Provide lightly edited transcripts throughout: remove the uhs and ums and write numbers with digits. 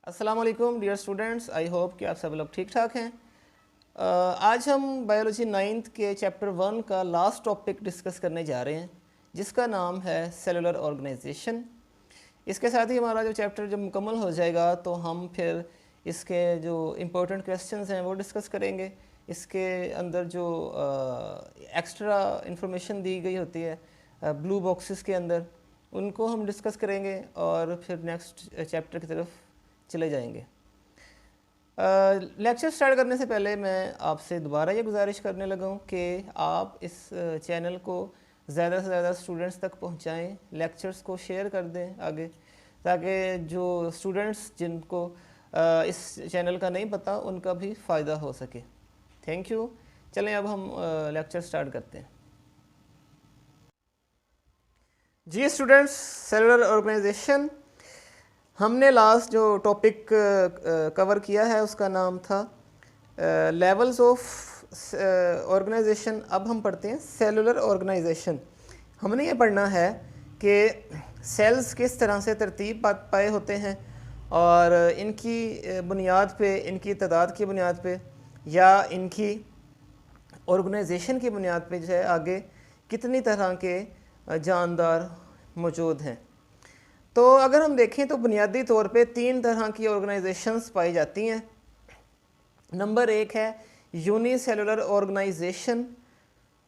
अस्सलाम वालेकुम dear students, I hope कि आप सब लोग ठीक ठाक हैं। आज हम बायोलॉजी 9th के चैप्टर 1 का लास्ट टॉपिक डिस्कस करने जा रहे हैं, जिसका नाम है सेलुलर ऑर्गेनाइजेशन। इसके साथ ही हमारा जो चैप्टर जब मुकम्मल हो जाएगा तो हम फिर इसके जो इम्पोर्टेंट क्वेश्चंस हैं वो डिस्कस करेंगे। इसके अंदर जो एक्स्ट्रा इंफॉर्मेशन दी गई होती है ब्लू बॉक्सेस के अंदर, उनको हम डिस्कस करेंगे और फिर नेक्स्ट चैप्टर की तरफ चले जाएंगे। लेक्चर स्टार्ट करने से पहले मैं आपसे दोबारा ये गुजारिश करने लगा हूँ कि आप इस चैनल को ज़्यादा से ज़्यादा स्टूडेंट्स तक पहुँचाएँ, लेक्चर्स को शेयर कर दें आगे, ताकि जो स्टूडेंट्स जिनको इस चैनल का नहीं पता उनका भी फ़ायदा हो सके। Thank you. चलें अब हम लेक्चर स्टार्ट करते हैं। जी स्टूडेंट्स, सेलुलर ऑर्गेनाइजेशन हमने लास्ट जो टॉपिक कवर किया है उसका नाम था लेवल्स ऑफ ऑर्गेनाइजेशन। अब हम पढ़ते हैं सेलुलर ऑर्गेनाइजेशन। हमने ये पढ़ना है कि सेल्स किस तरह से तरतीब पाए होते हैं और इनकी बुनियाद पे, इनकी तादाद की बुनियाद पे या इनकी ऑर्गेनाइजेशन की बुनियाद पे जो है आगे कितनी तरह के जानदार मौजूद हैं। तो अगर हम देखें तो बुनियादी तौर पे 3 तरह की ऑर्गेनाइजेशंस पाई जाती हैं। नंबर 1 है unicellular organisation,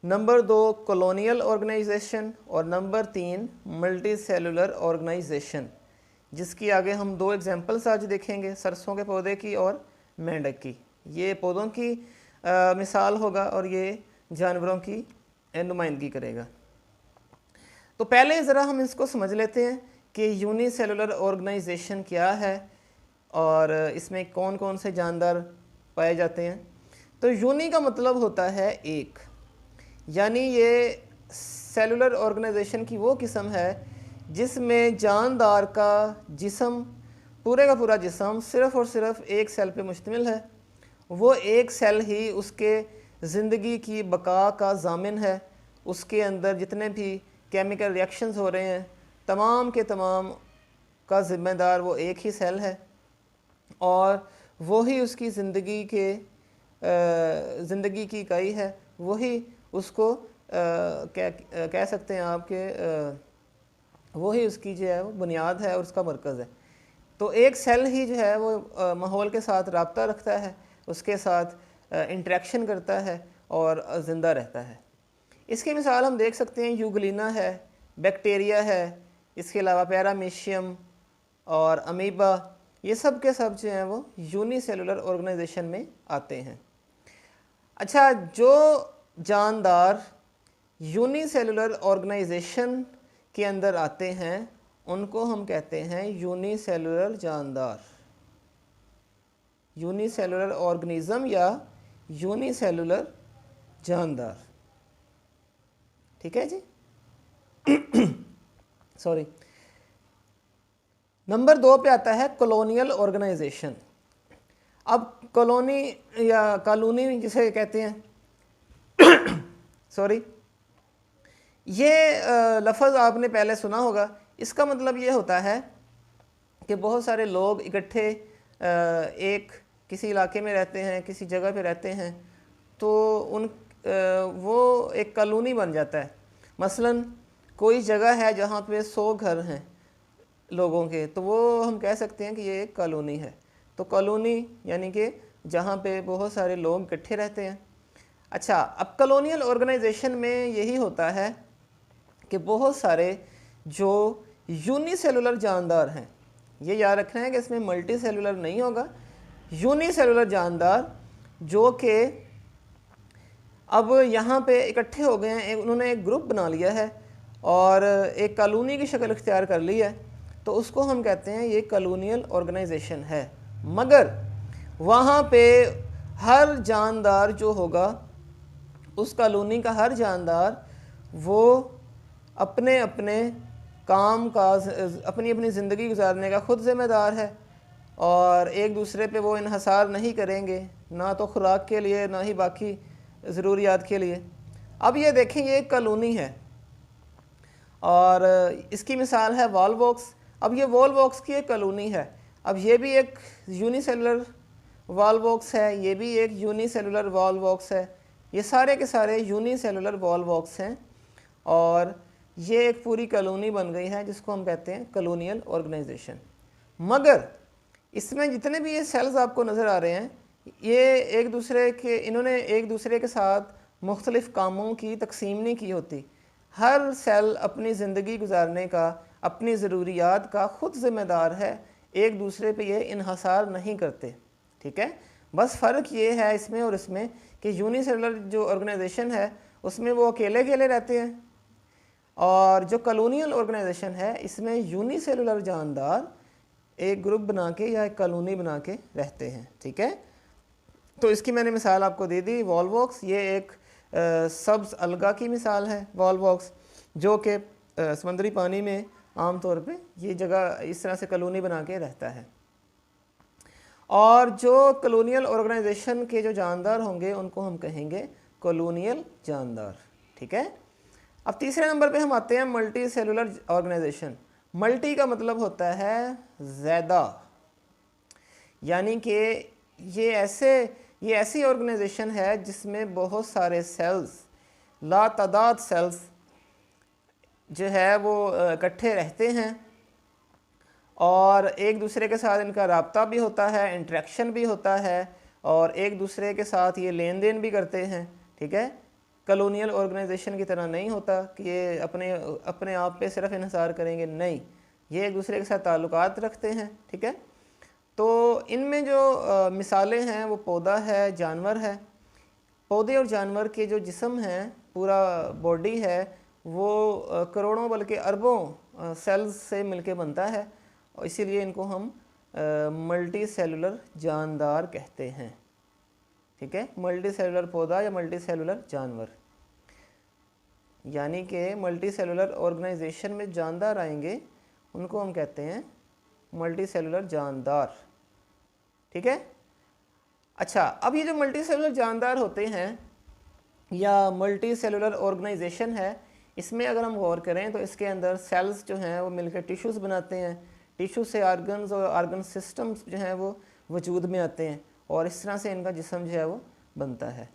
number 2 colonial organisation और नंबर 3 मल्टी सेलुलर ऑर्गेनाइजेशन, जिसकी आगे हम 2 एग्जांपल्स आज देखेंगे, सरसों के पौधे की और मेंढक की। ये पौधों की मिसाल होगा और ये जानवरों की नुमाइंदगी करेगा। तो पहले ज़रा हम इसको समझ लेते हैं कि यूनिसेलुलर ऑर्गेनाइजेशन क्या है और इसमें कौन कौन से जानदार पाए जाते हैं। तो यूनी का मतलब होता है एक, यानी ये सेलुलर ऑर्गेनाइजेशन की वो किस्म है जिसमें जानदार का जिस्म, पूरे का पूरा जिस्म सिर्फ़ और सिर्फ एक सेल पे मुश्तमिल है। वो एक सेल ही उसके ज़िंदगी की बका का ज़ामिन है। उसके अंदर जितने भी केमिकल रिएक्शंस हो रहे हैं तमाम के तमाम का ज़िम्मेदार वो एक ही सेल है और वही उसकी ज़िंदगी की इकाई है। वही उसको कह सकते हैं आप कि वही उसकी जो है वो बुनियाद है और उसका मरकज़ है। तो एक सेल ही जो है वो माहौल के साथ रब्ता रखता है, उसके साथ इंटरेक्शन करता है और ज़िंदा रहता है। इसकी मिसाल हम देख सकते हैं, यूग्लिना है, बैक्टीरिया है, इसके अलावा पैरामीशियम और अमीबा, ये सब के सब जो हैं वो यूनिसेलुलर ऑर्गेनाइजेशन में आते हैं। अच्छा, जो जानदार यूनिसेलुलर ऑर्गेनाइजेशन के अंदर आते हैं उनको हम कहते हैं यूनिसेलुलर जानदार, यूनिसेलुलर ऑर्गेनिज्म या यूनिसेलुलर जानदार। ठीक है जी। सॉरी। नंबर 2 पे आता है कॉलोनियल ऑर्गेनाइजेशन। अब कॉलोनी या कॉलोनी जिसे कहते हैं सॉरी, ये लफ्ज़ आपने पहले सुना होगा। इसका मतलब ये होता है कि बहुत सारे लोग इकट्ठे एक किसी इलाके में रहते हैं, किसी जगह पे रहते हैं, तो वो एक कॉलोनी बन जाता है। मसलन कोई जगह है जहाँ पे 100 घर हैं लोगों के, तो वो हम कह सकते हैं कि ये एक कॉलोनी है। तो कॉलोनी यानी कि जहाँ पे बहुत सारे लोग इकट्ठे रहते हैं। अच्छा, अब कॉलोनियल ऑर्गेनाइजेशन में यही होता है कि बहुत सारे जो यूनिसेलुलर जानदार हैं, ये याद रखना है कि इसमें मल्टी सेलुलर नहीं होगा, यूनिसेलुलर जानदार जो कि अब यहाँ पे इकट्ठे हो गए हैं, उन्होंने एक ग्रुप बना लिया है और एक कॉलोनी की शक्ल इख्तियार कर ली है, तो उसको हम कहते हैं ये कॉलोनियल ऑर्गेनाइजेशन है। मगर वहाँ पे हर जानदार जो होगा, उस कॉलोनी का हर जानदार वो अपने अपने काम काज, अपनी अपनी ज़िंदगी गुजारने का ख़ुद ज़िम्मेदार है और एक दूसरे पे वो इन्हसार नहीं करेंगे, ना तो खुराक के लिए ना ही बाकी ज़रूरियात के लिए। अब ये देखें, ये एक कॉलोनी है और इसकी मिसाल है वॉलवॉक्स। अब ये वॉलवॉक्स की एक कॉलोनी है। अब ये भी एक यूनिसेलुलर वॉल बॉक्स है, ये भी एक यूनिसेलुलर वॉल बॉक्स है, ये सारे के सारे यूनिसेलुलर वॉल बॉक्स हैं और ये एक पूरी कॉलोनी बन गई है जिसको हम कहते हैं कॉलोनियल ऑर्गेनाइजेशन। मगर इसमें जितने भी ये सेल्स आपको नज़र आ रहे हैं ये इन्होंने एक दूसरे के साथ मुख्तलिफ़ कामों की तकसीम नहीं की होती। हर सेल अपनी ज़िंदगी गुजारने का, अपनी ज़रूरियात का ख़ुद ज़िम्मेदार है, एक दूसरे पे ये इन्हसार नहीं करते। ठीक है, बस फ़र्क ये है इसमें और इसमें कि यूनिसेलुलर जो ऑर्गेनाइजेशन है उसमें वो अकेले अकेले रहते हैं और जो कॉलोनियल ऑर्गेनाइजेशन है इसमें यूनिसेलुलर जानदार एक ग्रुप बना के या एक कॉलोनी बना के रहते हैं। ठीक है, तो इसकी मैंने मिसाल आपको दे दी वॉल बॉक्स। ये एक सब्ज़ अलगा की मिसाल है वॉल बॉक्स, जो कि समंदरी पानी में आम तौर पे ये जगह इस तरह से कॉलोनी बना के रहता है। और जो कॉलोनियल ऑर्गेनाइजेशन के जो जानदार होंगे उनको हम कहेंगे कॉलोनियल जानदार। ठीक है, अब तीसरे नंबर पे हम आते हैं मल्टी सेलुलर ऑर्गेनाइजेशन। मल्टी का मतलब होता है ज़्यादा, यानी कि ये ऐसी ऑर्गेनाइजेशन है जिसमें बहुत सारे सेल्स, लातादाद सेल्स जो है वो इकट्ठे रहते हैं और एक दूसरे के साथ इनका रब्ता भी होता है, इंटरेक्शन भी होता है और एक दूसरे के साथ ये लेन देन भी करते हैं। ठीक है, कॉलोनियल ऑर्गेनाइजेशन की तरह नहीं होता कि ये अपने आप पे सिर्फ इन्हिसार करेंगे, नहीं, ये एक दूसरे के साथ ताल्लुकात रखते हैं। ठीक है, तो इनमें जो मिसालें हैं वो पौधा है, जानवर है। पौधे और जानवर के जो जिस्म हैं, पूरा बॉडी है, वो करोड़ों बल्कि अरबों सेल्स से मिलके बनता है और इसीलिए इनको हम मल्टी सेलुलर जानदार कहते हैं। ठीक है, मल्टी सेलुलर पौधा या मल्टी सेलुलर जानवर, यानी कि मल्टी सेलुलर ऑर्गेनाइजेशन में जानदार आएंगे उनको हम कहते हैं मल्टी सेलुलर जानदार। ठीक है, अच्छा, अब ये जो मल्टी सेलुलर जानदार होते हैं या मल्टी सेलुलर ऑर्गेनाइजेशन है, इसमें अगर हम गौर करें तो इसके अंदर सेल्स जो हैं वो मिलकर टिश्यूज़ बनाते हैं, टिश्यू से आर्गन्स और आर्गन सिस्टम्स जो हैं वो वजूद में आते हैं और इस तरह से इनका जिस्म जो है वो बनता है।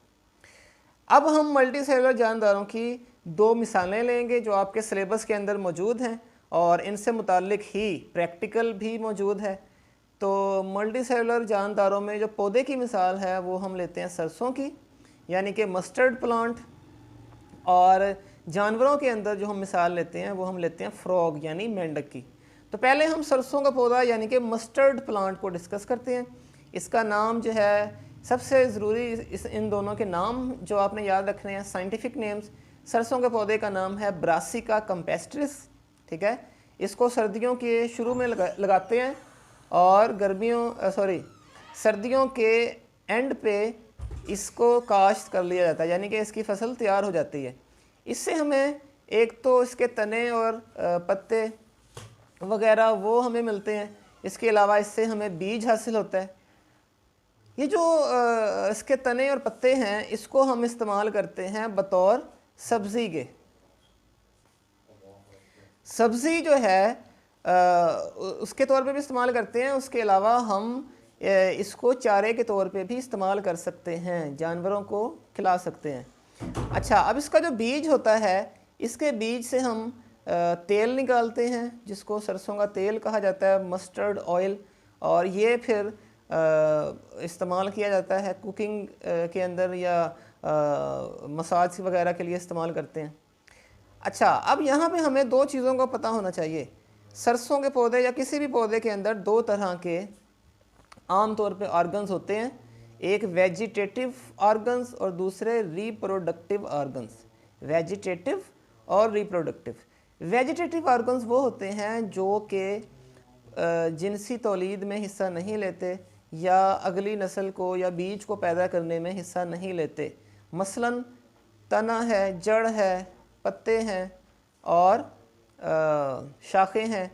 अब हम मल्टी सेलुलर जानदारों की दो मिसालें लेंगे जो आपके सिलेबस के अंदर मौजूद हैं और इनसे मुताल्लिक ही प्रैक्टिकल भी मौजूद है। तो मल्टी सेलुलर जानदारों में जो पौधे की मिसाल है वो हम लेते हैं सरसों की, यानी कि मस्टर्ड प्लांट, और जानवरों के अंदर जो हम मिसाल लेते हैं वो हम लेते हैं फ्रॉग यानी मेंढक की। तो पहले हम सरसों का पौधा यानी कि मस्टर्ड प्लांट को डिस्कस करते हैं। इसका नाम जो है सबसे ज़रूरी, इन दोनों के नाम जो आपने याद रखने हैं साइंटिफिक नेम्स। सरसों के पौधे का नाम है ब्रासिका कैम्पेस्ट्रिस। ठीक है, इसको सर्दियों के शुरू में लगाते हैं और सर्दियों के एंड पे इसको काश्त कर लिया जाता है, यानी कि इसकी फसल तैयार हो जाती है। इससे हमें एक तो इसके तने और पत्ते वगैरह वो हमें मिलते हैं, इसके अलावा इससे हमें बीज हासिल होता है। ये जो इसके तने और पत्ते हैं इसको हम इस्तेमाल करते हैं बतौर सब्ज़ी के। सब्ज़ी जो है उसके तौर पे भी इस्तेमाल करते हैं, उसके अलावा हम इसको चारे के तौर पे भी इस्तेमाल कर सकते हैं, जानवरों को खिला सकते हैं। अच्छा, अब इसका जो बीज होता है इसके बीज से हम तेल निकालते हैं जिसको सरसों का तेल कहा जाता है, मस्टर्ड ऑयल, और ये फिर इस्तेमाल किया जाता है कुकिंग के अंदर या मसाज वगैरह के लिए इस्तेमाल करते हैं। अच्छा, अब यहाँ पे हमें दो चीज़ों का पता होना चाहिए। सरसों के पौधे या किसी भी पौधे के अंदर दो तरह के आम तौर पे ऑर्गन्स होते हैं, एक वेजिटेटिव ऑर्गन्स और दूसरे रिप्रोडक्टिव ऑर्गन्स। वेजिटेटिव और रिप्रोडक्टिव। वेजिटेटिव ऑर्गन्स वो होते हैं जो कि जिनसी तौलीद में हिस्सा नहीं लेते या अगली नस्ल को या बीज को पैदा करने में हिस्सा नहीं लेते। मसलन तना है, जड़ है, पत्ते हैं और शाखें हैं।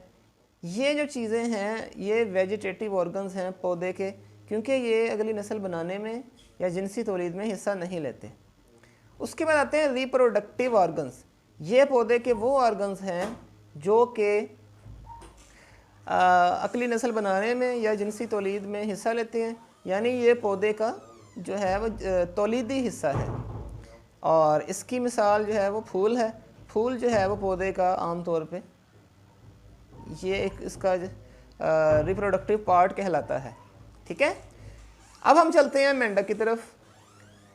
ये जो चीज़ें हैं ये वेजिटेटिव ऑर्गन्स हैं पौधे के, क्योंकि ये अगली नस्ल बनाने में या जिनसी तौलीद में हिस्सा नहीं लेते। उसके बाद आते हैं रिप्रोडक्टिव ऑर्गन्स। ये पौधे के वो ऑर्गन्स हैं जो कि अकली नस्ल बनाने में या जिनसी तौलीद में हिस्सा लेते हैं, यानी ये पौधे का जो है वो तौलीदी हिस्सा है। और इसकी मिसाल जो है वो फूल है। फूल जो है वो पौधे का आम तौर पे ये एक इसका रिप्रोडक्टिव पार्ट कहलाता है। ठीक है, अब हम चलते हैं मेंढक की तरफ।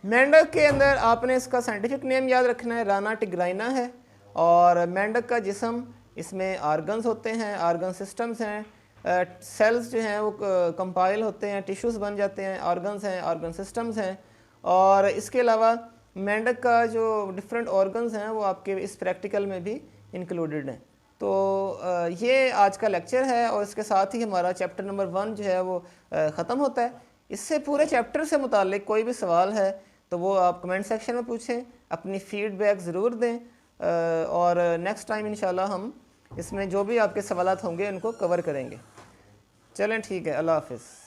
मेंढक के अंदर आपने इसका साइंटिफिक नेम याद रखना है, राना टिग्राइना है। और मेंढक का जिस्म, इसमें आर्गन्स होते हैं, आर्गन सिस्टम्स हैं, सेल्स जो हैं वो कंपाइल होते हैं, टिश्यूज़ बन जाते हैं, ऑर्गन्स हैं, ऑर्गन सिस्टम्स हैं। और इसके अलावा मेंढक का जो डिफरेंट ऑर्गन्स हैं वो आपके इस प्रैक्टिकल में भी इंक्लूडेड हैं। तो ये आज का लेक्चर है और इसके साथ ही हमारा चैप्टर नंबर 1 जो है वो ख़त्म होता है। इससे पूरे चैप्टर से मुतालिक कोई भी सवाल है तो वो आप कमेंट सेक्शन में पूछें, अपनी फ़ीडबैक ज़रूर दें। और नेक्स्ट टाइम इंशाल्लाह हम इसमें जो भी आपके सवालात होंगे उनको कवर करेंगे। चलें, ठीक है, अल्लाह हाफ़िज़।